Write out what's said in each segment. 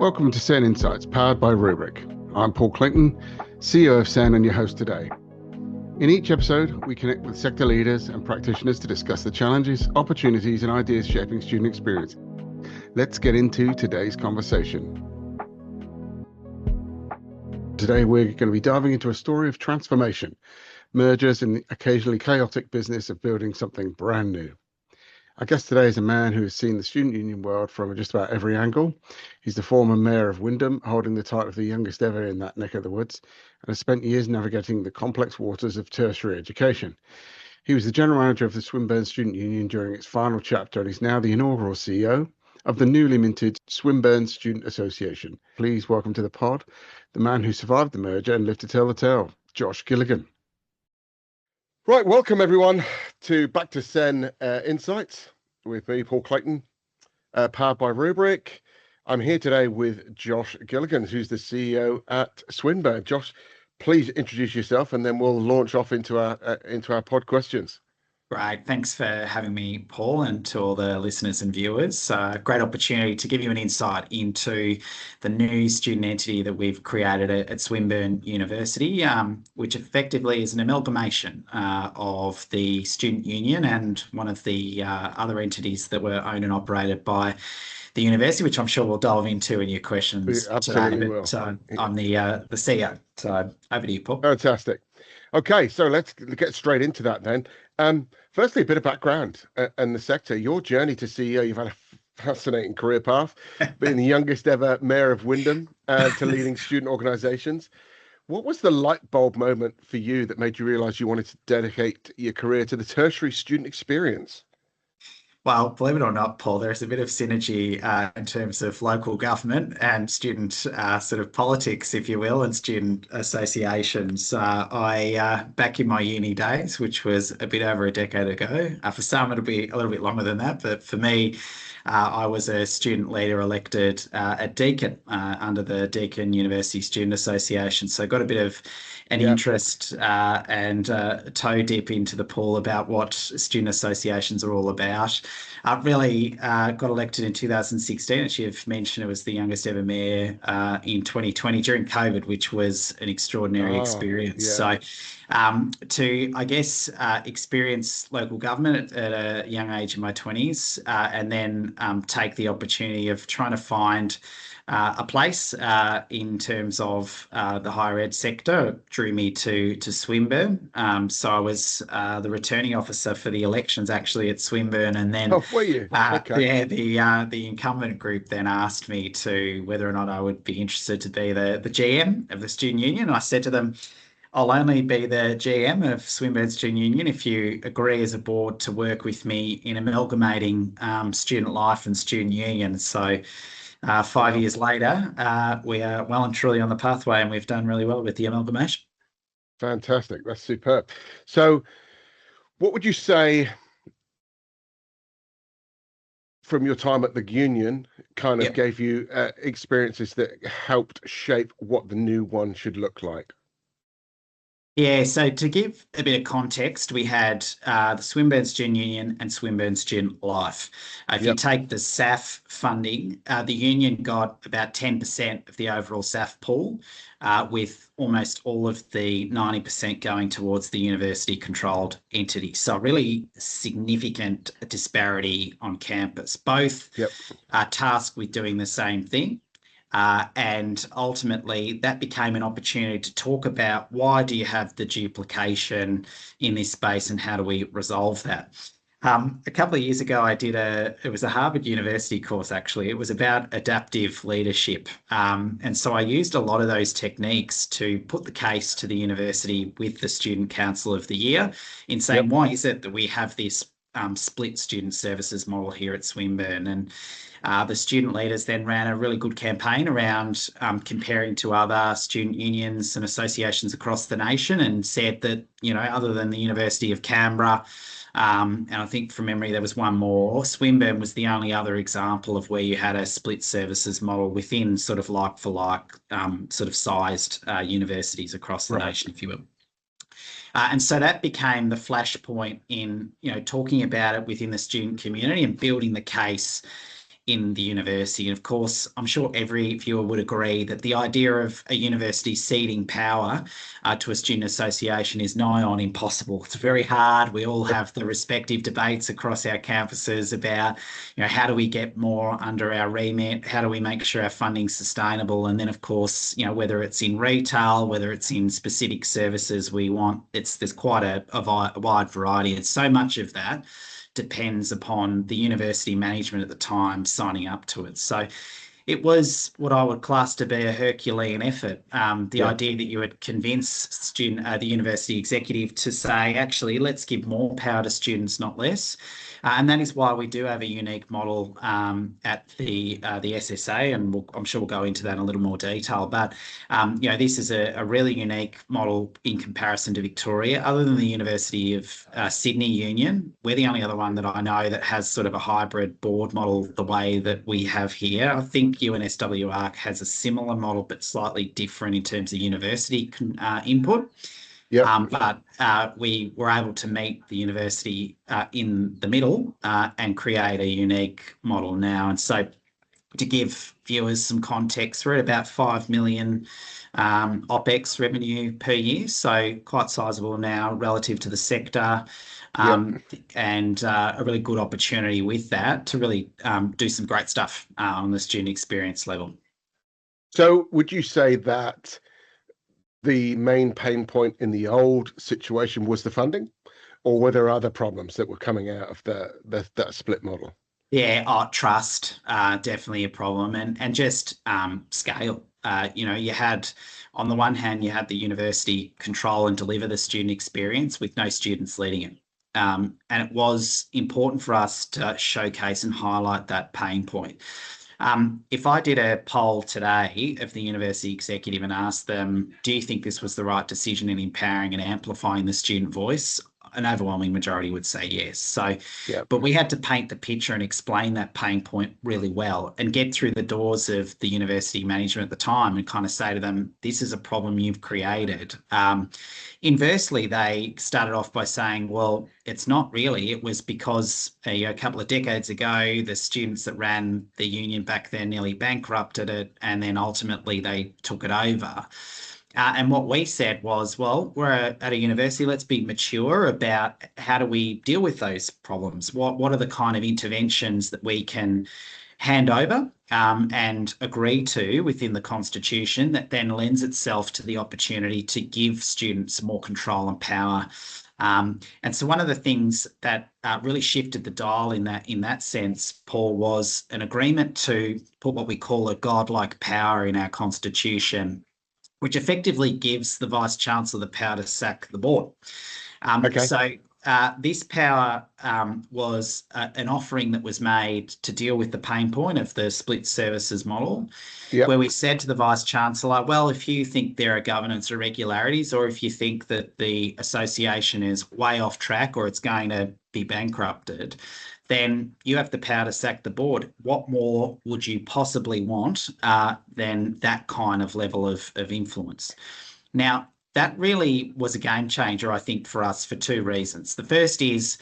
Welcome to SEN Insights, powered by Rubrik. I'm Paul Clinton, CEO of SEN and your host today. In each episode, we connect with sector leaders and practitioners to discuss the challenges, opportunities, and ideas shaping student experience. Let's get into today's conversation. Today, we're going to be diving into a story of transformation, mergers, and the occasionally chaotic business of building something brand new. Our guest today is a man who has seen the student union world from just about every angle. He's the former Mayor of Wyndham, holding the title of the youngest ever in that neck of the woods, and has spent years navigating the complex waters of tertiary education. He was the general manager of the Swinburne Student Union during its final chapter, and is now the inaugural CEO of the newly minted Swinburne Student Association. Please welcome to the pod the man who survived the merger and lived to tell the tale, Josh Gilligan. Right, welcome everyone back to SEN Insights with me, Paul Clayton, powered by Rubrik. I'm here today with Josh Gilligan, who's the CEO at Swinburne. Josh, please introduce yourself, and then we'll launch off into our pod questions. Great. Thanks for having me, Paul, and to all the listeners and viewers. Great opportunity to give you an insight into the new student entity that we've created at Swinburne University, which effectively is an amalgamation of the student union and one of the other entities that were owned and operated by the university, which I'm sure we'll delve into in your questions today. But I'm the CEO. So over to you, Paul. Fantastic. Okay, so let's get straight into that then. Firstly, a bit of background and the sector. Your journey to CEO, you've had a fascinating career path, being the youngest ever Mayor of Wyndham to leading student organisations. What was the light bulb moment for you that made you realise you wanted to dedicate your career to the tertiary student experience? Well, believe it or not, Paul, there's a bit of synergy in terms of local government and student sort of politics, if you will, and student associations. I back in my uni days, which was a bit over a decade ago, for some it'll be a little bit longer than that, but for me, I was a student leader elected at Deakin under the Deakin University Student Association. So I got a bit of an interest and toe dip into the pool about what student associations are all about. I really got elected in 2016. As you've mentioned, it was the youngest ever mayor in 2020 during COVID, which was an extraordinary experience. So to, I guess, experience local government at a young age in my 20s and then take the opportunity of trying to find a place in terms of the higher ed sector drew me to Swinburne. So I was the returning officer for the elections actually at Swinburne, and then were you? Okay. the incumbent group then asked me to whether or not I would be interested to be the GM of the student union. And I said to them, I'll only be the GM of Swinburne Student Union if you agree as a board to work with me in amalgamating student life and student union. So 5 years later, we are well and truly on the pathway, and we've done really well with the amalgamation. Fantastic. That's superb. So what would you say from your time at the union kind of gave you experiences that helped shape what the new one should look like? Yeah, so to give a bit of context, we had the Swinburne Student Union and Swinburne Student Life. If you take the SAF funding, the union got about 10% of the overall SAF pool, with almost all of the 90% going towards the university-controlled entity. So really significant disparity on campus. Both are tasked with doing the same thing. And ultimately, that became an opportunity to talk about why do you have the duplication in this space and how do we resolve that? A couple of years ago, it was a Harvard University course, actually. It was about adaptive leadership. And so I used a lot of those techniques to put the case to the university with the Student Council of the Year in saying, why is it that we have this split student services model here at Swinburne? And the student leaders then ran a really good campaign around comparing to other student unions and associations across the nation, and said that, other than the University of Canberra, and I think from memory there was one more, Swinburne was the only other example of where you had a split services model within sort of like for like sort of sized universities across the nation, if you will. And so that became the flashpoint in, talking about it within the student community and building the case in the university. And of course, I'm sure every viewer would agree that the idea of a university ceding power to a student association is nigh on impossible. It's very hard. We all have the respective debates across our campuses about, how do we get more under our remit? How do we make sure our funding's sustainable? And then, of course, whether it's in retail, whether it's in specific services we want, there's quite a wide variety. And so much of that depends upon the university management at the time signing up to it. So it was what I would class to be a Herculean effort. The idea that you would convince the university executive to say, actually, let's give more power to students, not less. And that is why we do have a unique model at the SSA, and I'm sure we'll go into that in a little more detail. But this is a really unique model in comparison to Victoria. Other than the University of Sydney Union, we're the only other one that I know that has sort of a hybrid board model the way that we have here. I think UNSW ARC has a similar model, but slightly different in terms of university input. But we were able to meet the university in the middle and create a unique model now. And so to give viewers some context, we're at about 5 million OPEX revenue per year, so quite sizable now relative to the sector. And a really good opportunity with that to really do some great stuff on the student experience level. So would you say that the main pain point in the old situation was the funding, or were there other problems that were coming out of that split model? Yeah, trust, definitely a problem, and just scale. You had, on the one hand, you had the university control and deliver the student experience with no students leading it. And it was important for us to showcase and highlight that pain point. If I did a poll today of the university executive and asked them, do you think this was the right decision in empowering and amplifying the student voice? An overwhelming majority would say yes. So, but we had to paint the picture and explain that pain point really well and get through the doors of the university management at the time and kind of say to them, this is a problem you've created. Inversely, they started off by saying, well, it's not really. It was because a couple of decades ago, the students that ran the union back then nearly bankrupted it, and then ultimately they took it over. And what we said was, well, we're at a university, let's be mature about how do we deal with those problems? What are the kind of interventions that we can hand over and agree to within the Constitution that then lends itself to the opportunity to give students more control and power? And so one of the things that really shifted the dial in that sense, Paul, was an agreement to put what we call a godlike power in our Constitution, which effectively gives the Vice-Chancellor the power to sack the board. So this power was an offering that was made to deal with the pain point of the split services model, where we said to the Vice-Chancellor, well, if you think there are governance irregularities, or if you think that the association is way off track or it's going to be bankrupted, then you have the power to sack the board. What more would you possibly want than that kind of level of influence? Now, that really was a game changer, I think, for us for two reasons. The first is,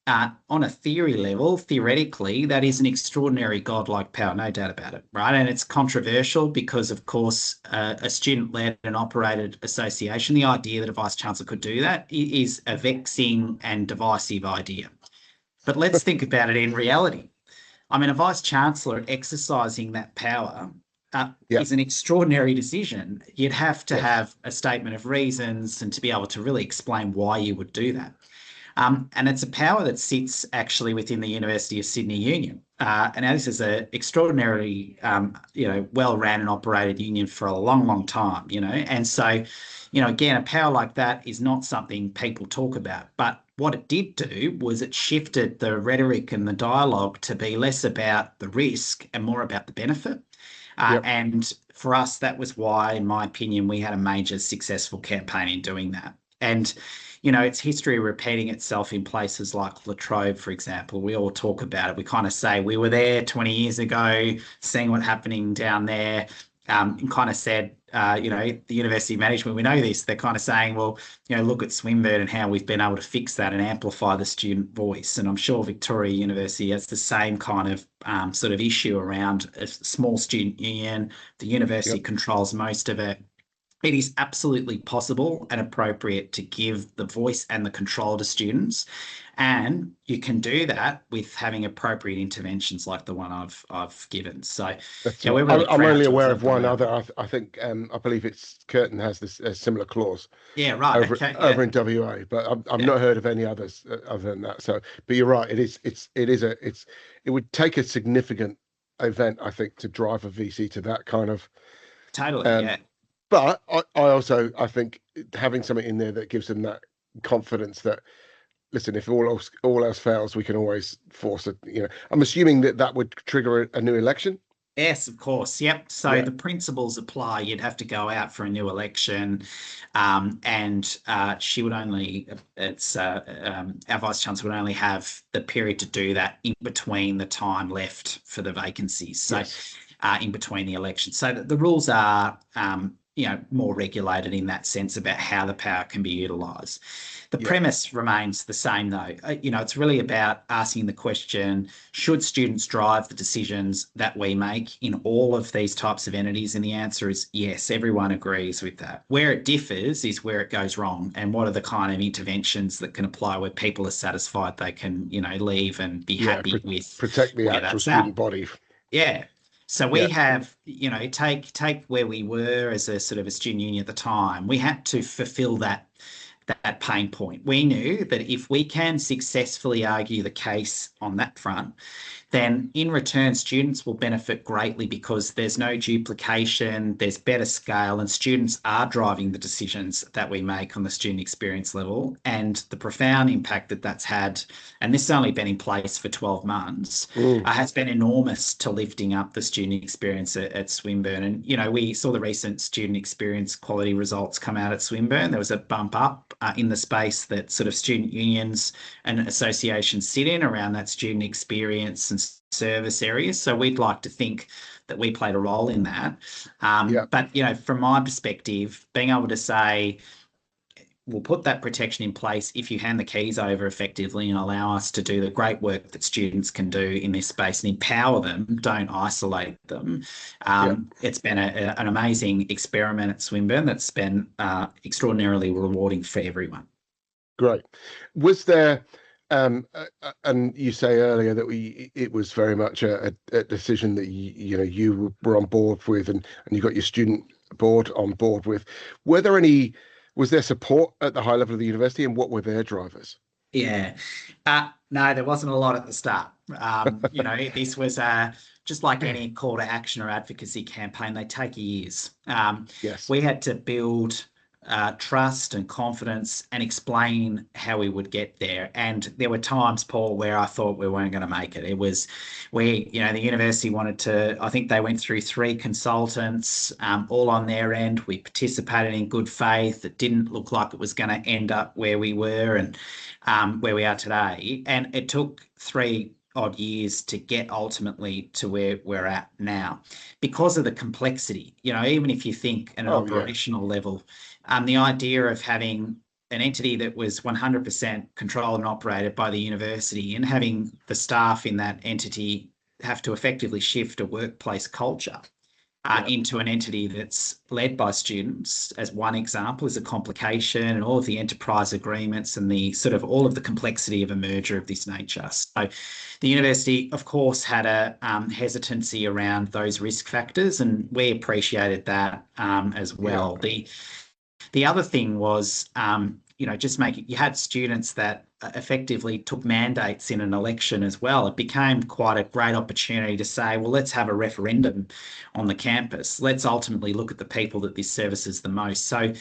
on a theory level, theoretically, that is an extraordinary godlike power, no doubt about it, right? And it's controversial because, of course, a student-led and operated association, the idea that a Vice-Chancellor could do that is a vexing and divisive idea. But let's think about it in reality. I mean, a Vice-Chancellor exercising that power is an extraordinary decision. You'd have to have a statement of reasons and to be able to really explain why you would do that. And it's a power that sits actually within the University of Sydney Union. And now this is an extraordinarily, well-ran and operated union for a long, long time, And so, again, a power like that is not something people talk about. But what it did do was it shifted the rhetoric and the dialogue to be less about the risk and more about the benefit. And for us, that was why, in my opinion, we had a major successful campaign in doing that. And, it's history repeating itself in places like La Trobe, for example. We all talk about it. We kind of say we were there 20 years ago, seeing what's happening down there. and kind of said, the university management, we know this, they're kind of saying, well, look at Swinburne and how we've been able to fix that and amplify the student voice. And I'm sure Victoria University has the same kind of sort of issue around a small student union. The university controls most of it. It is absolutely possible and appropriate to give the voice and the control to students. And you can do that with having appropriate interventions like the one I've given. So we're really I'm proud only to aware have of one done that. other. I think I believe it's Curtin has this similar clause Yeah, right. over Okay. over Yeah. in WA, but I've not heard of any others other than that. So, but you're right. It would take a significant event, I think, to drive a VC to that kind of. Totally. Yeah. But I think having something in there that gives them that confidence that, listen, if all else fails, we can always force it. I'm assuming that would trigger a new election. Yes, of course. Yep. So the principles apply. You'd have to go out for a new election, and she would only. Our vice chancellor would only have the period to do that in between the time left for the vacancies. So, in between the elections. So the rules are, more regulated in that sense about how the power can be utilised. The premise remains the same, though. It's really about asking the question, should students drive the decisions that we make in all of these types of entities? And the answer is yes, everyone agrees with that. Where it differs is where it goes wrong, and what are the kind of interventions that can apply where people are satisfied they can, leave and be happy with protect the actual student body. Yeah. So we have, take where we were as a sort of a student union at the time. We had to fulfill that pain point. We knew that if we can successfully argue the case on that front, then in return, students will benefit greatly because there's no duplication, there's better scale, and students are driving the decisions that we make on the student experience level. And the profound impact that that's had, and this has only been in place for 12 months, has been enormous to lifting up the student experience at Swinburne. And, we saw the recent student experience quality results come out at Swinburne. There was a bump up in the space that sort of student unions and associations sit in around that student experience and service areas. So we'd like to think that we played a role in that. But, from my perspective, being able to say, we'll put that protection in place if you hand the keys over effectively and allow us to do the great work that students can do in this space and empower them, don't isolate them. It's been an amazing experiment at Swinburne that's been extraordinarily rewarding for everyone. Great. Was there, and you say earlier that it was very much a decision that you were on board with, and you got your student board on board with. Was there support at the high level of the university, and what were their drivers? Yeah. No, there wasn't a lot at the start. This was just like any call to action or advocacy campaign, they take years. We had to build trust and confidence and explain how we would get there. And there were times, Paul, where I thought we weren't going to make it. It was the university wanted to, I think they went through 3 consultants, all on their end. We participated in good faith. It didn't look like it was going to end up where we were and where we are today. And it took 3 odd years to get ultimately to where we're at now because of the complexity. Even if you think at an operational level, the idea of having an entity that was 100% controlled and operated by the university and having the staff in that entity have to effectively shift a workplace culture into an entity that's led by students, as one example, is a complication, and all of the enterprise agreements and the sort of all of the complexity of a merger of this nature. So the university, of course, had a hesitancy around those risk factors, and we appreciated that as well. The other thing was, just you had students that effectively took mandates in an election as well. It became quite a great opportunity to say, well, let's have a referendum on the campus. Let's ultimately look at the people that this services the most. So,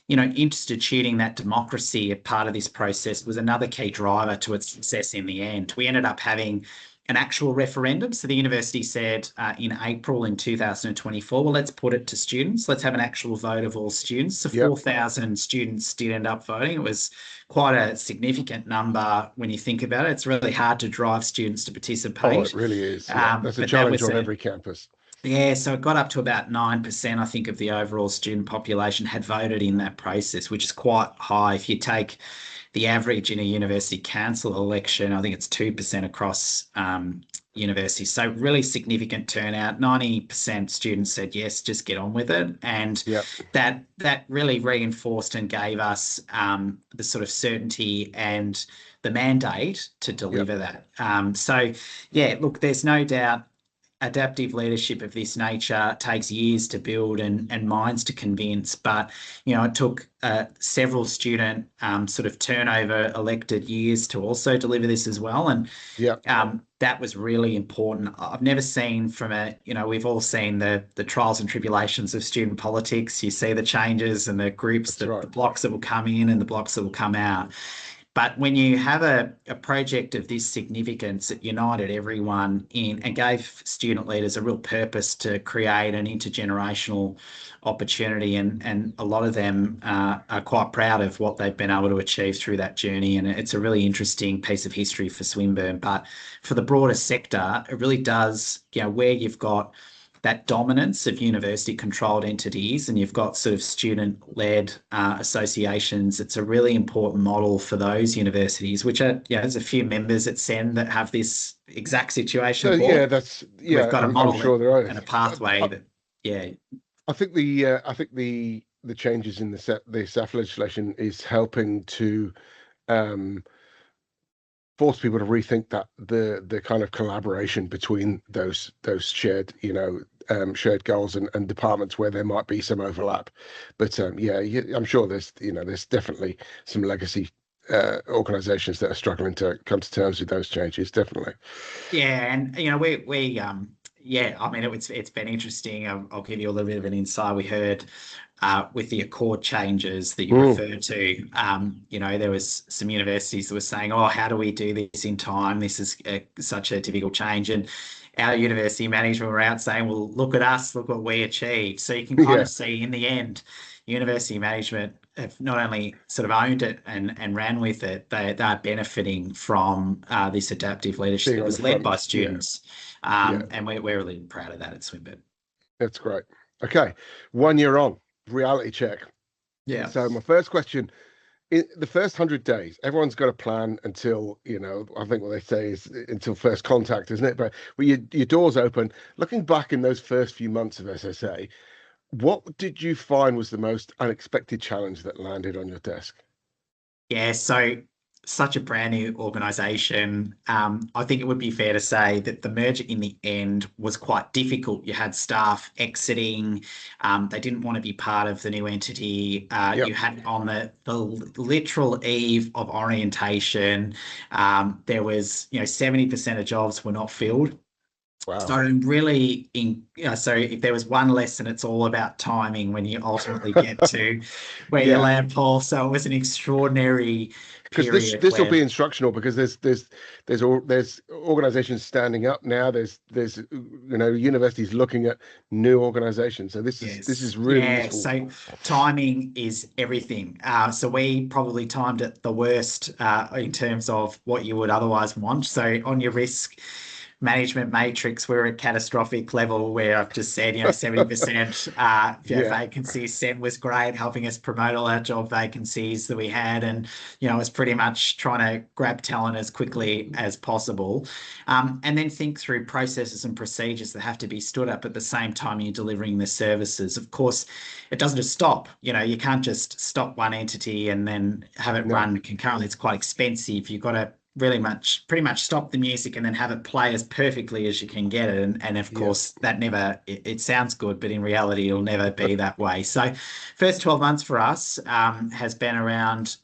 instituting that democracy as part of this process was another key driver to its success in the end. We ended up having an actual referendum. So the university said in April in 2024, well, let's put it to students. Let's have an actual vote of all students. So 4,000 students did end up voting. It was quite a significant number when you think about it. It's really hard to drive students to participate. Oh, it really is. That's a challenge on every campus. Yeah, so it got up to about 9%, I think, of the overall student population had voted in that process, which is quite high. If you take the average in a university council election, I think it's 2% across universities. So really significant turnout. 90% students said yes, just get on with it. And Yeah, that really reinforced and gave us the sort of certainty and the mandate to yeah, deliver that. So yeah, look, there's no doubt adaptive leadership of this nature takes years to build and minds to convince. But, it took several student sort of turnover elected years to also deliver this as well. And yeah. that was really important. I've never seen we've all seen the trials and tribulations of student politics. You see the changes and the groups, That's right. the blocks that will come in and the blocks that will come out. But when you have a project of this significance that united everyone in and gave student leaders a real purpose to create an intergenerational opportunity, and a lot of them are quite proud of what they've been able to achieve through that journey. And it's a really interesting piece of history for Swinburne. But for the broader sector, it really does, where you've got that dominance of university controlled entities and you've got sort of student led associations. It's a really important model for those universities, which are, there's a few members at SEN that have this exact situation. So yeah, We've got a I'm model sure there are. and a pathway that, yeah. I think the changes in the SAF legislation is helping to force people to rethink that the kind of collaboration between those shared shared goals and departments where there might be some overlap. But I'm sure there's definitely some legacy organizations that are struggling to come to terms with those changes. Definitely. Yeah, and I mean it's been interesting. I'll give you a little bit of an insight. We heard with the accord changes that you referred to, there was some universities that were saying, "Oh, how do we do this in time? This is such a difficult change." And our university management were out saying, "Well, look at us, look what we achieved." So you can kind of see in the end, university management have not only sort of owned it and ran with it, they're benefiting from this adaptive leadership that was led by students. And we're really proud of that at Swinburne. That's great. Okay, 1 year on, reality check. Yeah. So my first question, in the first 100 days, everyone's got a plan until, I think what they say is until first contact, isn't it? But when your doors open, looking back in those first few months of SSA, what did you find was the most unexpected challenge that landed on your desk? Yeah, so such a brand new organisation. I think it would be fair to say that the merger in the end was quite difficult. You had staff exiting. They didn't want to be part of the new entity. You had on the literal eve of orientation, there was, 70% of jobs were not filled. Wow. So really, so if there was one lesson, it's all about timing when you ultimately get to where you land, Paul. So it was an extraordinary because period. This will be instructional because there's organizations standing up now. There's universities looking at new organizations. So this is really useful. So timing is everything. So we probably timed it the worst in terms of what you would otherwise want. So on your risk management matrix, we're at catastrophic level where I've just said, 70% vacancies. SEN was great, helping us promote all our job vacancies that we had. And, it was pretty much trying to grab talent as quickly as possible. And then think through processes and procedures that have to be stood up at the same time you're delivering the services. Of course, it doesn't just stop. You can't just stop one entity and then have it run concurrently. It's quite expensive. You've got to pretty much stop the music and then have it play as perfectly as you can get it. And of course, that never, it sounds good, but in reality, it'll never be that way. So first 12 months for us has been around,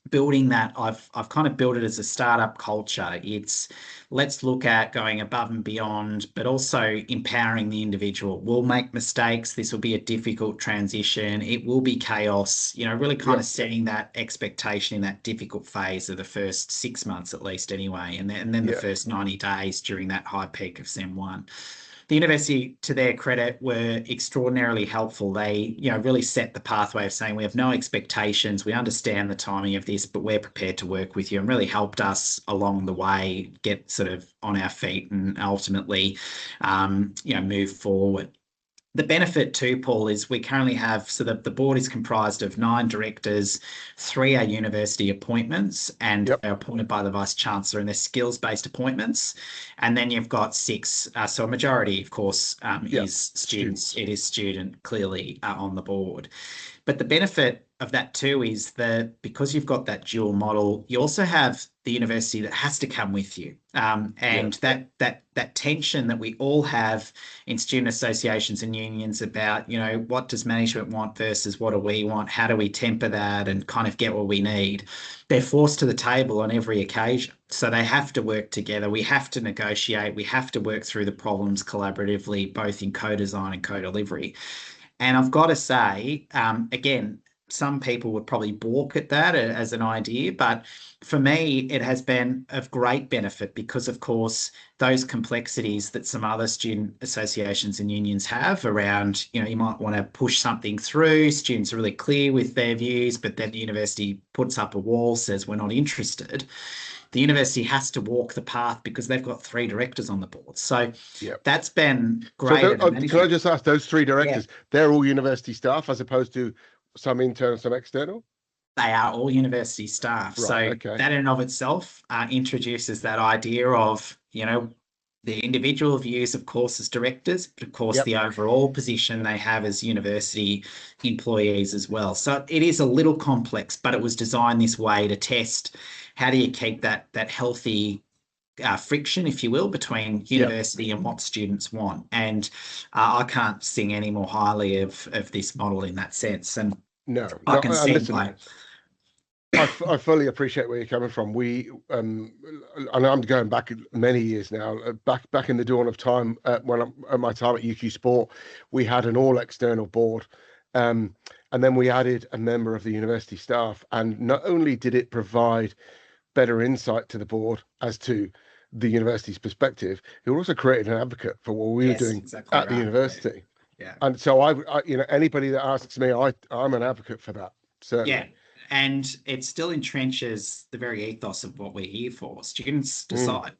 building that. I've kind of built it as a startup culture. It's let's look at going above and beyond, but also empowering the individual. We'll make mistakes. This will be a difficult transition. It will be chaos, really kind of setting that expectation in that difficult phase of the first 6 months at least anyway. And then the first 90 days during that high peak of SEM1. the university, to their credit, were extraordinarily helpful. They, really set the pathway of saying we have no expectations. We understand the timing of this, but we're prepared to work with you, and really helped us along the way get sort of on our feet and ultimately, move forward. The benefit too, Paul, is we currently have, so the board is comprised of 9 directors, 3 are university appointments, and they're appointed by the Vice Chancellor, and they're skills-based appointments. And then you've got 6, so a majority, of course, is students. It is student, clearly, on the board. But the benefit of that too is that because you've got that dual model, you also have the university that has to come with you, and that tension that we all have in student associations and unions about, what does management want versus what do we want? How do we temper that and kind of get what we need? They're forced to the table on every occasion, so they have to work together. We have to negotiate. We have to work through the problems collaboratively, both in co-design and co-delivery. And I've got to say, again, some people would probably balk at that as an idea, but for me, it has been of great benefit because, of course, those complexities that some other student associations and unions have around, you might want to push something through, students are really clear with their views, but then the university puts up a wall, says we're not interested. The university has to walk the path because they've got 3 directors on the board. So that's been great. So can I just ask, those 3 directors, they're all university staff as opposed to some internal, some external? They are all university staff. Right, so that in and of itself introduces that idea of, the individual views, of course, as directors, but of course the overall position they have as university employees as well. So it is a little complex, but it was designed this way to test how do you keep that healthy friction, if you will, between university and what students want. And I can't sing any more highly of this model in that sense. And I can see why. I fully appreciate where you're coming from. And I'm going back many years now, back in the dawn of time, when at my time at UQ Sport, we had an all external board. And then we added a member of the university staff. And not only did it provide better insight to the board as to the university's perspective, it also created an advocate for what we were doing at the university. Yeah. And so I anybody that asks me, I'm an advocate for that. Certainly. Yeah. And it still entrenches the very ethos of what we're here for. Students decide.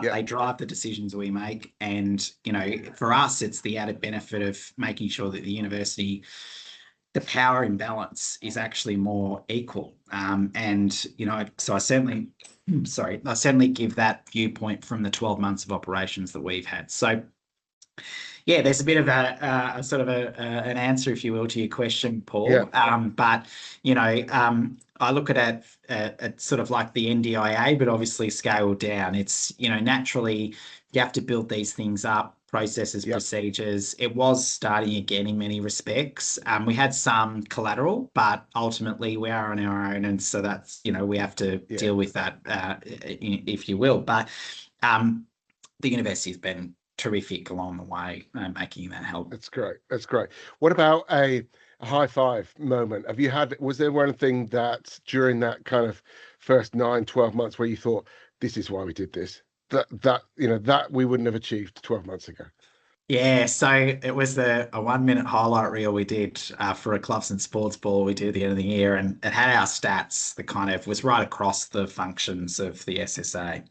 They drive the decisions we make. And, for us, it's the added benefit of making sure that the university, the power imbalance is actually more equal. So I certainly give that viewpoint from the 12 months of operations that we've had. So, there's a bit of a sort of an answer, if you will, to your question, Paul. But I look at it sort of like the NDIA, but obviously scaled down. It's naturally you have to build these things up, processes, procedures. It was starting again in many respects. We had some collateral, but ultimately we are on our own, and so that's we have to deal with that, if you will. But the university has been terrific along the way, making that help. That's great. What about a high five moment? Was there anything that during that kind of first 9-12 months where you thought, this is why we did this, that we wouldn't have achieved 12 months ago? Yeah, so it was a 1-minute highlight reel we did for a clubs and sports ball we did at the end of the year, and it had our stats that kind of was right across the functions of the SSA.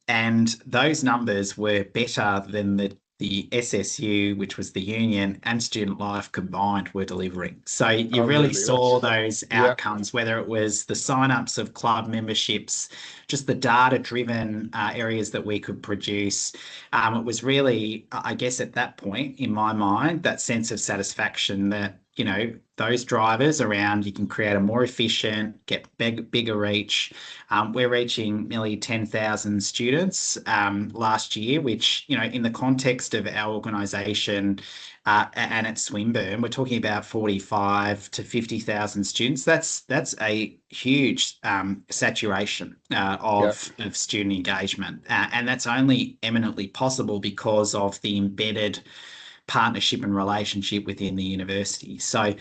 And those numbers were better than the SSU, which was the union, and Student Life combined were delivering. So you really saw those outcomes, whether it was the sign-ups of club memberships, just the data-driven areas that we could produce. It was really, I guess at that point, in my mind, that sense of satisfaction that, those drivers around, you can create a more efficient, get bigger reach. We're reaching nearly 10,000 students last year, which, in the context of our organisation and at Swinburne, we're talking about 45 to 50,000 students. That's a huge saturation of student engagement. And that's only eminently possible because of the embedded partnership and relationship within the university. So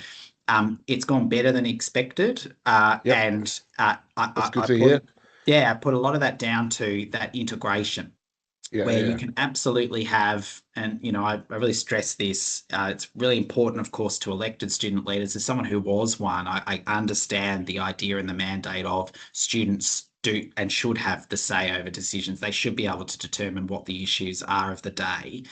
it's gone better than expected. And that's good to hear. I put a lot of that down to that integration. Yeah, where you yeah, can absolutely have, and I really stress this, it's really important, of course, to elected student leaders. As someone who was one, I understand the idea and the mandate of students do and should have the say over decisions. They should be able to determine what the issues are of the day.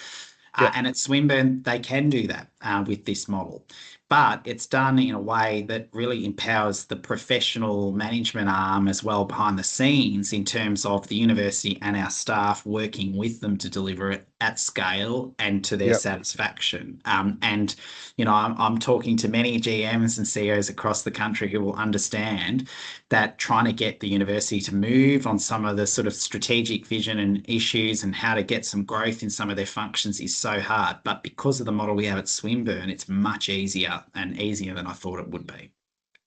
yeah, And at Swinburne, they can do that with this model. But it's done in a way that really empowers the professional management arm as well behind the scenes in terms of the university and our staff working with them to deliver it at scale and to their yeah, satisfaction. And, I'm talking to many GMs and CEOs across the country who will understand that trying to get the university to move on some of the sort of strategic vision and issues and how to get some growth in some of their functions is so hard. But because of the model we have at Swinburne, it's much easier and easier than I thought it would be.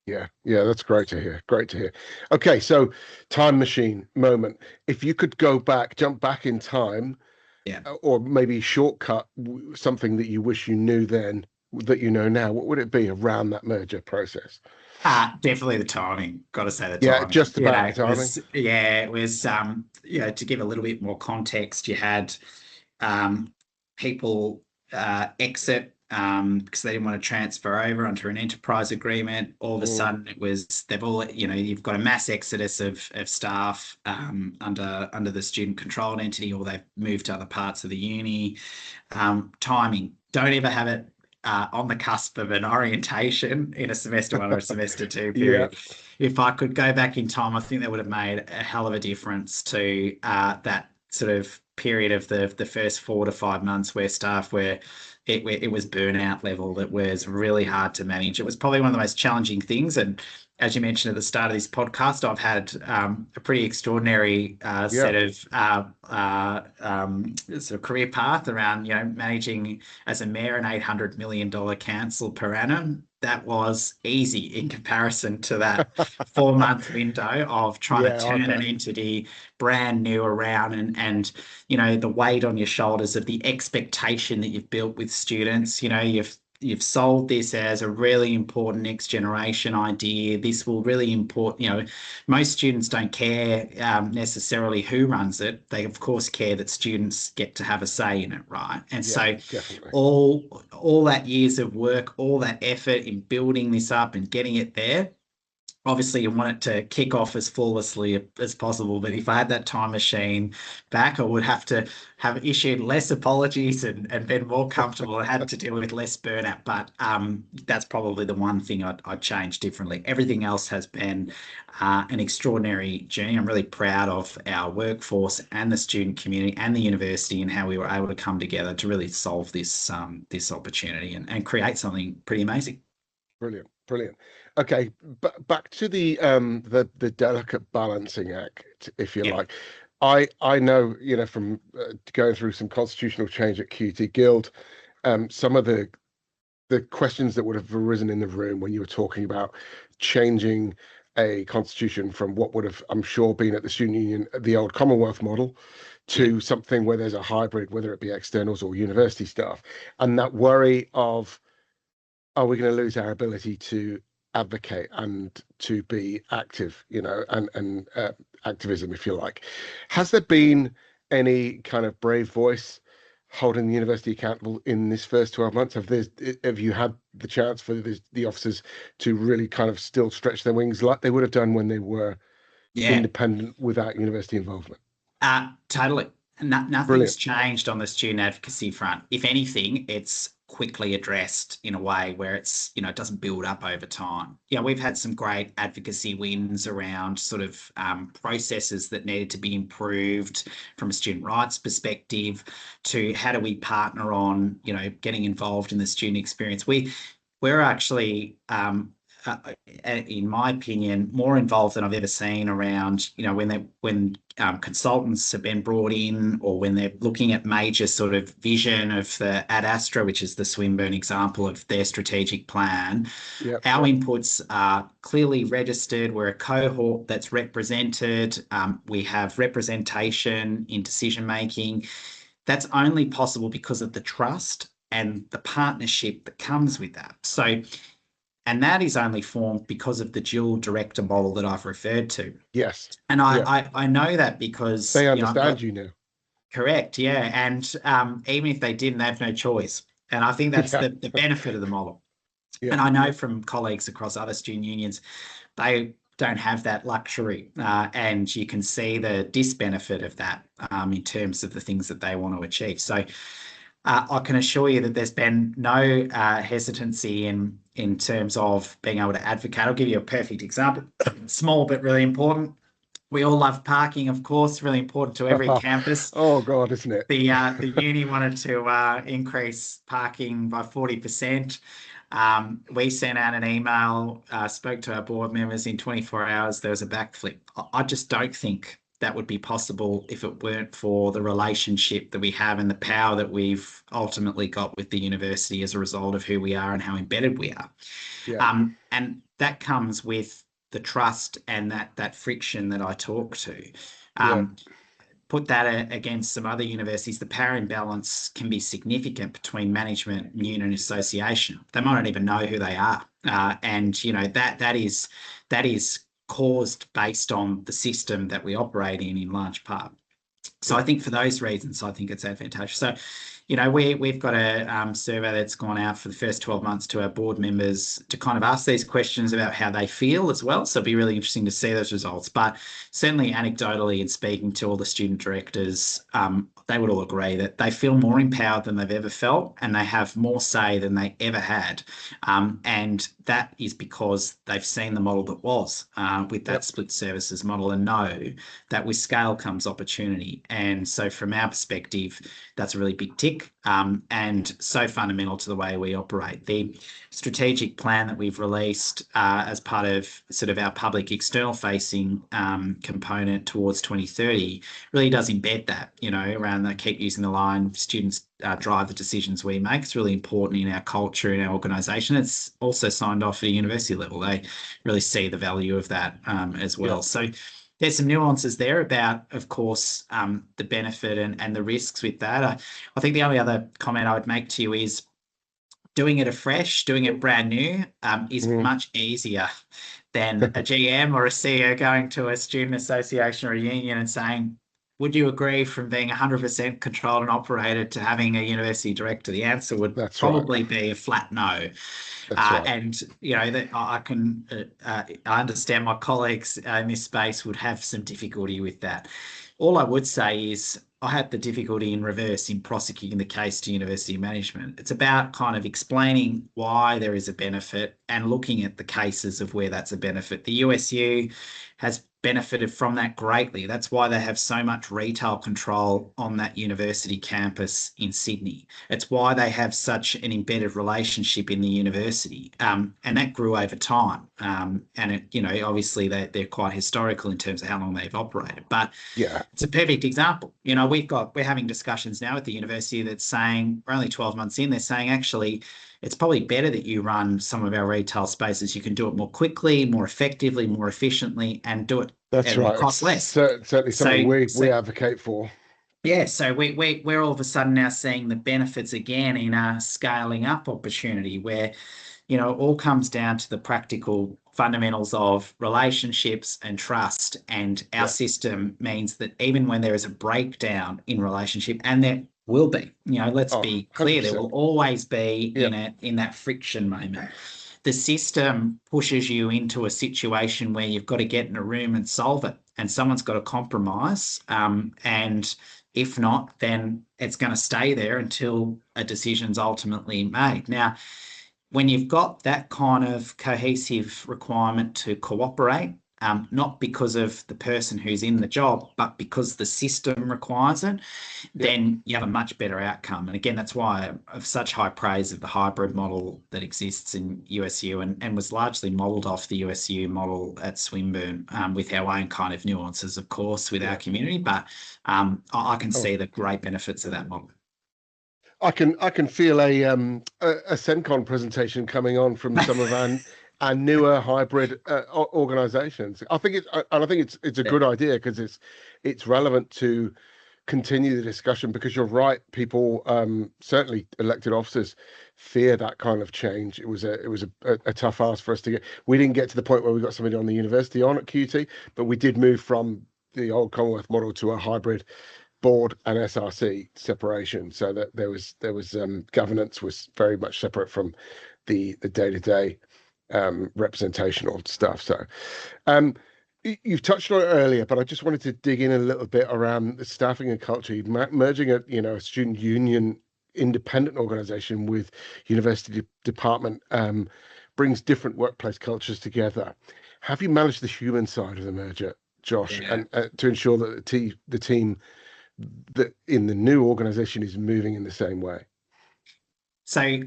yeah, yeah. That's great to hear. Great to hear. Okay, so time machine moment. If you could go back, jump back in time, Yeah. or maybe shortcut something that you wish you knew then that you know now, what would it be around that merger process? Definitely the timing. Got to say the Yeah, timing. just about the timing. It was to give a little bit more context, you had people exit because they didn't want to transfer over under an enterprise agreement. All of a Mm, sudden, you've got a mass exodus of staff under the student controlled entity, or they've moved to other parts of the uni. Timing. Don't ever have it on the cusp of an orientation in a semester one or a semester two yeah, period. If I could go back in time, I think that would have made a hell of a difference to that sort of period of the first 4 to 5 months where staff were it was burnout level that was really hard to manage. It was probably one of the most challenging things. And as you mentioned at the start of this podcast, I've had a pretty extraordinary yeah. set of sort of career path around, managing as a mayor an $800 million council per annum. That was easy in comparison to that 4 month window of trying to Yeah, I turn an bet. entity brand new around and the weight on your shoulders of the expectation that you've built with students. You've sold this as a really important next generation idea. This will really import. Most students don't care necessarily who runs it. They of course care that students get to have a say in it, right? And Yeah, so definitely. all that years of work, all that effort in building this up and getting it there, obviously you want it to kick off as flawlessly as possible. But if I had that time machine back, I would have to have issued less apologies and been more comfortable and had to deal with less burnout. But that's probably the one thing I'd change differently. Everything else has been an extraordinary journey. I'm really proud of our workforce and the student community and the university and how we were able to come together to really solve this opportunity and create something pretty amazing. Brilliant, brilliant. Okay, but back to the delicate balancing act, if you Yeah. like. I know, from going through some constitutional change at QT Guild, some of the questions that would have arisen in the room when you were talking about changing a constitution from what would have, I'm sure, been at the student union, the old Commonwealth model, Yeah. to something where there's a hybrid, whether it be externals or university staff, and that worry of, are we going to lose our ability to advocate and to be active, and activism, if you like? Has there been any kind of brave voice holding the university accountable in this first 12 months? Have you had the chance for the officers to really kind of still stretch their wings like they would have done when they were Yeah. independent without university involvement? Totally. Nothing's Brilliant. changed on the student advocacy front. If anything, it's quickly addressed in a way where it doesn't build up over time. Yeah, we've had some great advocacy wins around sort of processes that needed to be improved from a student rights perspective to how do we partner on, getting involved in the student experience. We're actually in my opinion, more involved than I've ever seen around, when consultants have been brought in or when they're looking at major sort of vision of the Ad Astra, which is the Swinburne example of their strategic plan. Yep, Our yep. inputs are clearly registered. We're a cohort that's represented. We have representation in decision making. That's only possible because of the trust and the partnership that comes with that. And that is only formed because of the dual director model that I've referred to. Yes. And Yeah. I know that because They I've got understand you now. Correct, yeah. And even if they didn't, they have no choice. And I think that's Yeah. the benefit of the model. Yeah. And I know from colleagues across other student unions, they don't have that luxury. And you can see the disbenefit of that in terms of the things that they want to achieve. So I can assure you that there's been no hesitancy in terms of being able to advocate. I'll give you a perfect example, small but really important. We all love parking, of course, really important to every campus. Oh God, isn't it? The uni wanted to increase parking by 40%. We sent out an email, spoke to our board members in 24 hours. There was a backflip. I just don't think that would be possible if it weren't for the relationship that we have and the power that we've ultimately got with the university as a result of who we are and how embedded we are. Yeah. And that comes with the trust and that friction that I talk to. Yeah. Put that against some other universities, the power imbalance can be significant between management, union, and association. They might not even know who they are, and you know that is caused based on the system that we operate in large part. So I think for those reasons, I think it's advantageous. So, you know, we've got a survey that's gone out for the first 12 months to our board members to kind of ask these questions about how they feel as well. So it'd be really interesting to see those results. But certainly anecdotally and speaking to all the student directors, they would all agree that they feel more empowered than they've ever felt and they have more say than they ever had. And that is because they've seen the model that was with that split services model and know that with scale comes opportunity. And so from our perspective, that's a really big tick and so fundamental to the way we operate. The strategic plan that we've released as part of sort of our public external facing component towards 2030 really does embed that, you know, around I keep using the line, students drive the decisions we make. It's really important in our culture, in our organisation. It's also signed off at a university level. They really see the value of that as well. Yeah. So there's some nuances there about, of course, the benefit and the risks with that. I think the only other comment I would make to you is doing it afresh, doing it brand new is much easier than a GM or a CEO going to a student association or a union and saying, would you agree from being 100% controlled and operated to having a university director? The answer would probably be a flat no. And, you know, that I understand my colleagues in this space would have some difficulty with that. All I would say is I had the difficulty in reverse in prosecuting the case to university management. It's about kind of explaining why there is a benefit and looking at the cases of where that's a benefit. The USU has benefited from that greatly. That's why they have so much retail control on that university campus in Sydney. It's why they have such an embedded relationship in the university. And that grew over time. And it, you know, obviously they're quite historical in terms of how long they've operated. But yeah, it's a perfect example. You know, we're having discussions now at the university that's saying we're only 12 months in, they're saying actually it's probably better that you run some of our retail spaces. You can do it more quickly, more effectively, more efficiently, and do it at cost less. Certainly something we advocate for. Yeah, so we're all of a sudden now seeing the benefits again in a scaling up opportunity where, you know, it all comes down to the practical fundamentals of relationships and trust. And our system means that even when there is a breakdown in relationship, and there will be, you know, let's be clear, 100%. There will always be in that friction moment. The system pushes you into a situation where you've got to get in a room and solve it, and someone's got to compromise. And if not, then it's going to stay there until a decision's ultimately made. Now, when you've got that kind of cohesive requirement to cooperate, not because of the person who's in the job, but because the system requires it, then you have a much better outcome. And again, that's why I have such high praise of the hybrid model that exists in USU and was largely modelled off the USU model at Swinburne, with our own kind of nuances, of course, with our community. But I can see the great benefits of that model. I can feel a SENCon presentation coming on from some of our newer hybrid organisations. I think it's a good idea because it's relevant to continue the discussion, because you're right. People, certainly elected officers, fear that kind of change. It was a tough ask for us to get. We didn't get to the point where we got somebody on the university on at QT, but we did move from the old Commonwealth model to a hybrid board and SRC separation, so that there was governance was very much separate from the day-to-day representational stuff. So you've touched on it earlier, but I just wanted to dig in a little bit around the staffing and culture. Merging a student union independent organization with university department brings different workplace cultures together. Have you managed the human side of the merger, Josh, and to ensure that the team that in the new organization is moving in the same way? So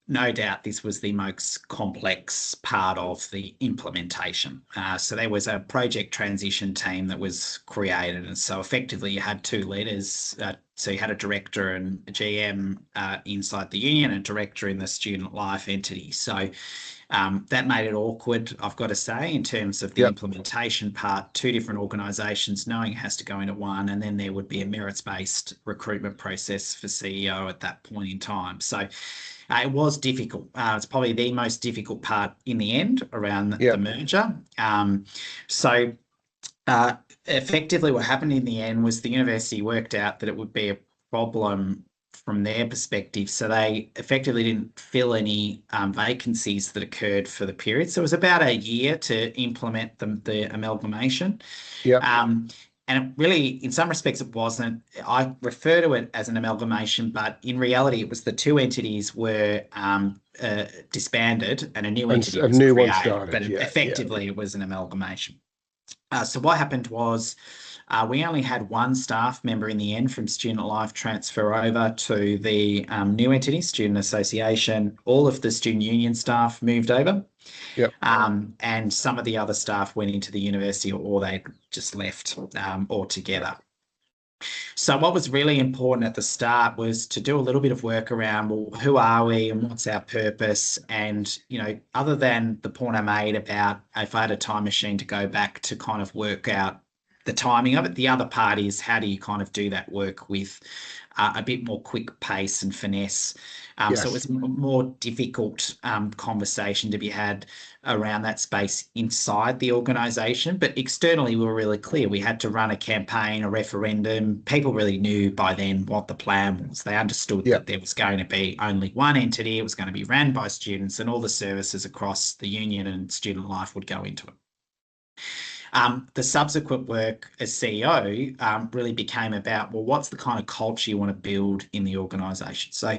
no doubt this was the most complex part of the implementation. So there was a project transition team that was created. And so effectively you had two leaders. So you had a director and a GM inside the union and a director in the student life entity. So that made it awkward, I've got to say, in terms of the implementation part. Two different organisations knowing it has to go into one, and then there would be a merits-based recruitment process for CEO at that point in time. So it was difficult. It's probably the most difficult part in the end around the merger. So effectively what happened in the end was the university worked out that it would be a problem from their perspective. So they effectively didn't fill any vacancies that occurred for the period. So it was about a year to implement the amalgamation. And it really, in some respects, it wasn't. I refer to it as an amalgamation, but in reality, it was the two entities were disbanded and a new entity was created. One started. But effectively, it was an amalgamation. So what happened was we only had one staff member in the end from Student Life transfer over to the new entity, Student Association. All of the student union staff moved over. And some of the other staff went into the university, or they just left altogether. So what was really important at the start was to do a little bit of work around, well, who are we and what's our purpose? And, other than the point I made about if I had a time machine to go back to kind of work out the timing of it, the other part is how do you kind of do that work with a bit more quick pace and finesse. So it was a more difficult conversation to be had around that space inside the organisation. But externally, we were really clear. We had to run a campaign, a referendum. People really knew by then what the plan was. They understood that there was going to be only one entity. It was going to be ran by students, and all the services across the union and student life would go into it. The subsequent work as CEO really became about, well, what's the kind of culture you want to build in the organisation? So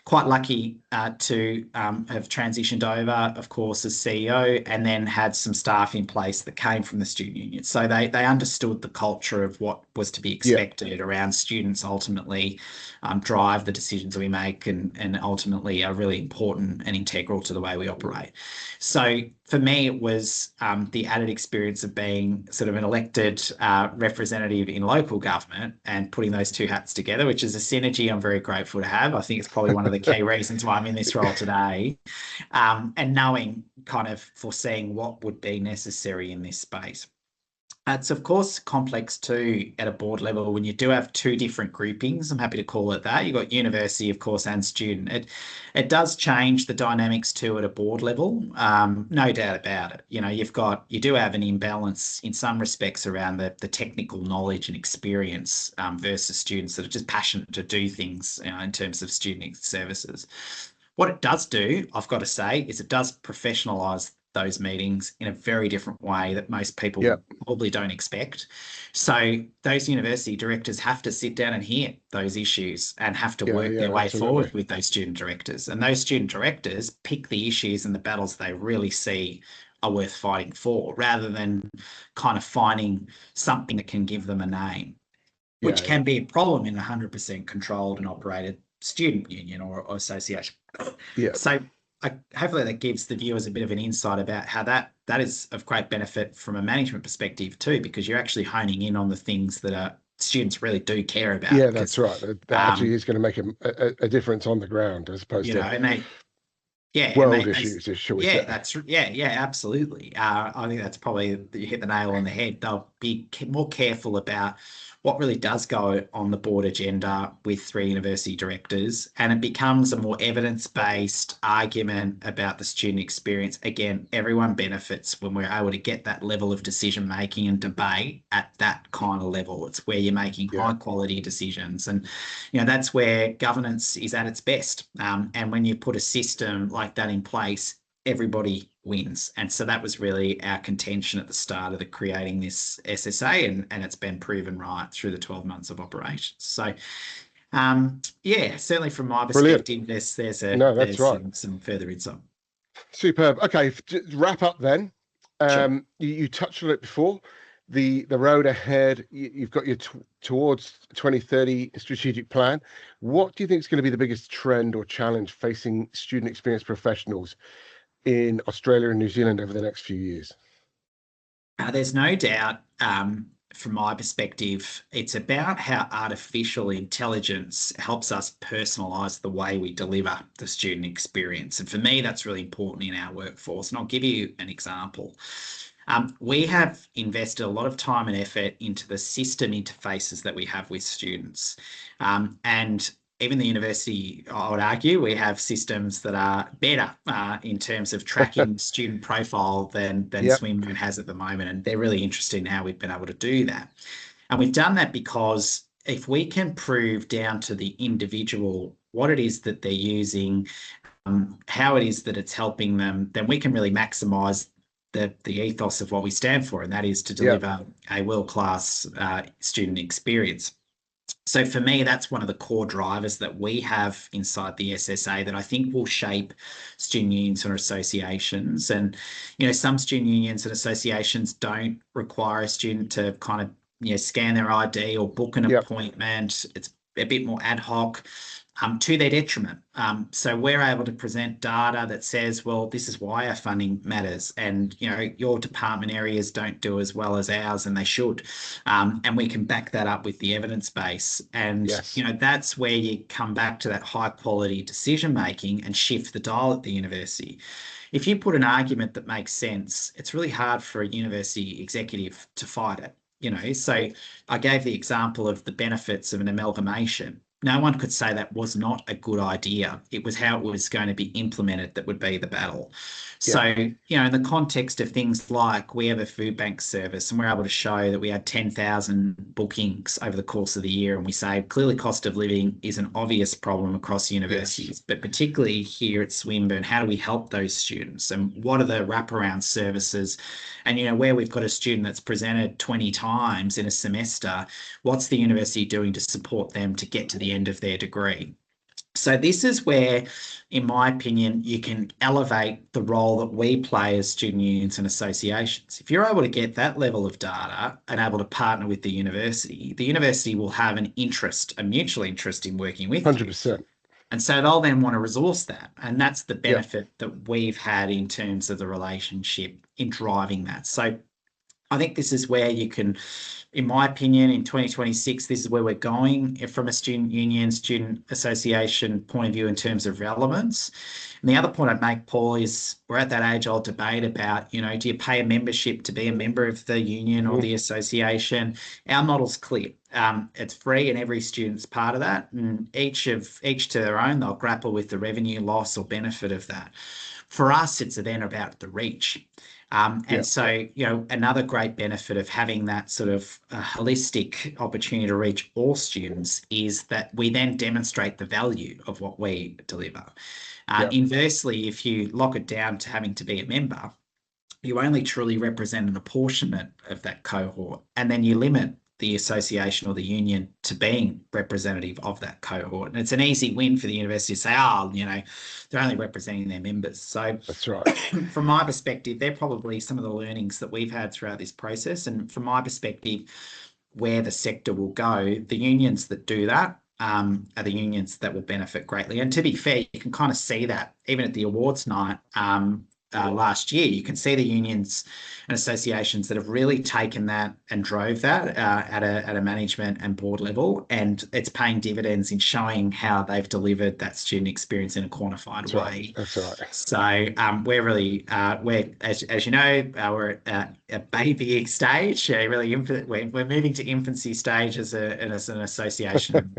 quite lucky to have transitioned over, of course, as CEO, and then had some staff in place that came from the student union. So they understood the culture of what was to be expected around students ultimately drive the decisions we make and ultimately are really important and integral to the way we operate. So for me, it was the added experience of being sort of an elected representative in local government and putting those two hats together, which is a synergy I'm very grateful to have. I think it's probably one of the key reasons why I'm in this role today, and knowing, kind of foreseeing what would be necessary in this space. It's, of course, complex too at a board level when you do have two different groupings. I'm happy to call it that. You've got university, of course, and student. It does change the dynamics too at a board level, no doubt about it. You do have an imbalance in some respects around the technical knowledge and experience versus students that are just passionate to do things in terms of student services. What it does do, I've got to say, is it does professionalise those meetings in a very different way that most people probably don't expect. So those university directors have to sit down and hear those issues and have to work their way forward with those student directors. And those student directors pick the issues and the battles they really see are worth fighting for, rather than kind of finding something that can give them a name, which can be a problem in a 100% controlled and operated student union or association. So hopefully that gives the viewers a bit of an insight about how that is of great benefit from a management perspective too, because you're actually honing in on the things that students really do care about. Yeah, that's right. That actually is going to make a difference on the ground as opposed to and they, world issues, shall we say? Absolutely. I think that's probably, you hit the nail on the head. be more careful about what really does go on the board agenda with 3 university directors, and it becomes a more evidence-based argument about the student experience. Again, everyone benefits when we're able to get that level of decision-making and debate at that kind of level. It's where you're making high-quality decisions, and that's where governance is at its best. And when you put a system like that in place, everybody wins. And so that was really our contention at the start of creating this SSA, and it's been proven right through the 12 months of operations. So certainly from my perspective, there's some further insight. Superb. Okay, to wrap up then. Sure. You touched on it before. The road ahead, you've got your towards 2030 strategic plan. What do you think is going to be the biggest trend or challenge facing student experience professionals in Australia and New Zealand over the next few years? There's no doubt, from my perspective, it's about how artificial intelligence helps us personalise the way we deliver the student experience. And for me, that's really important in our workforce. And I'll give you an example. We have invested a lot of time and effort into the system interfaces that we have with students. And even the university, I would argue, we have systems that are better in terms of tracking student profile than Swinburne has at the moment. And they're really interested in how we've been able to do that. And we've done that because if we can prove down to the individual what it is that they're using, how it is that it's helping them, then we can really maximise the ethos of what we stand for, and that is to deliver a world-class student experience. So for me, that's one of the core drivers that we have inside the SSA that I think will shape student unions or associations. And, some student unions and associations don't require a student to kind of, scan their ID or book an appointment. It's a bit more ad hoc. To their detriment. So we're able to present data that says, well, this is why our funding matters. And, your department areas don't do as well as ours, and they should. And we can back that up with the evidence base. And, that's where you come back to that high quality decision making and shift the dial at the university. If you put an argument that makes sense, it's really hard for a university executive to fight it. So I gave the example of the benefits of an amalgamation. No one could say that was not a good idea. It was how it was going to be implemented that would be the battle. So, in the context of things like we have a food bank service, and we're able to show that we had 10,000 bookings over the course of the year, and we say clearly cost of living is an obvious problem across universities, but particularly here at Swinburne, how do we help those students, and what are the wraparound services? And, where we've got a student that's presented 20 times in a semester, what's the university doing to support them to get to the end of their degree? So this is where, in my opinion, you can elevate the role that we play as student unions and associations. If you're able to get that level of data and able to partner with the university will have an interest, a mutual interest in working with 100%. you. And so they'll then want to resource that. And that's the benefit that we've had in terms of the relationship in driving that. So I think this is where you can, in my opinion, in 2026, this is where we're going from a student union, student association point of view in terms of relevance. And the other point I'd make, Paul, is we're at that age-old debate about, do you pay a membership to be a member of the union or the association? Our model's clear. It's free and every student's part of that. And each to their own, they'll grapple with the revenue loss or benefit of that. For us, it's then about the reach. So, another great benefit of having that sort of holistic opportunity to reach all students is that we then demonstrate the value of what we deliver. Inversely, if you lock it down to having to be a member, you only truly represent an apportionment of that cohort, and then you limit the association or the union to being representative of that cohort. And it's an easy win for the university to say, they're only representing their members. So that's right. From my perspective, they're probably some of the learnings that we've had throughout this process. And from my perspective, where the sector will go, the unions that do that are the unions that will benefit greatly. And to be fair, you can kind of see that even at the awards night, last year. You can see the unions and associations that have really taken that and drove that at a management and board level, and it's paying dividends in showing how they've delivered that student experience in a quantified way. That's right. So we're really we're as you know we're at a baby stage. Really, we're moving to infancy stage as an association.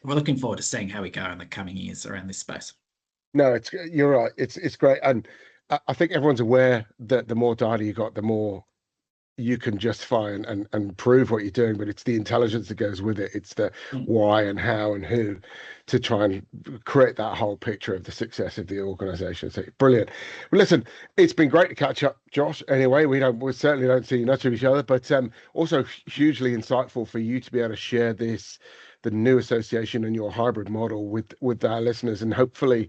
We're looking forward to seeing how we go in the coming years around this space. No, you're right. It's great, and I think everyone's aware that the more data you got, the more you can justify and prove what you're doing. But it's the intelligence that goes with it. It's the why and how and who to try and create that whole picture of the success of the organisation. So brilliant. Well, listen, it's been great to catch up, Josh. Anyway, we certainly don't see much of each other, but also hugely insightful for you to be able to share the new association and your hybrid model with our listeners, and hopefully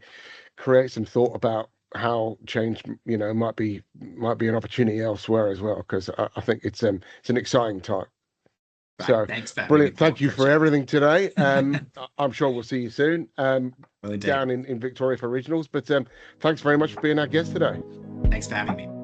create some thought about how change might be an opportunity elsewhere as well, because I think it's an exciting time. Right, so thanks for brilliant. Thank you for everything today. I'm sure we'll see you soon down in Victoria for regionals, but thanks very much for being our guest today. Thanks for having me.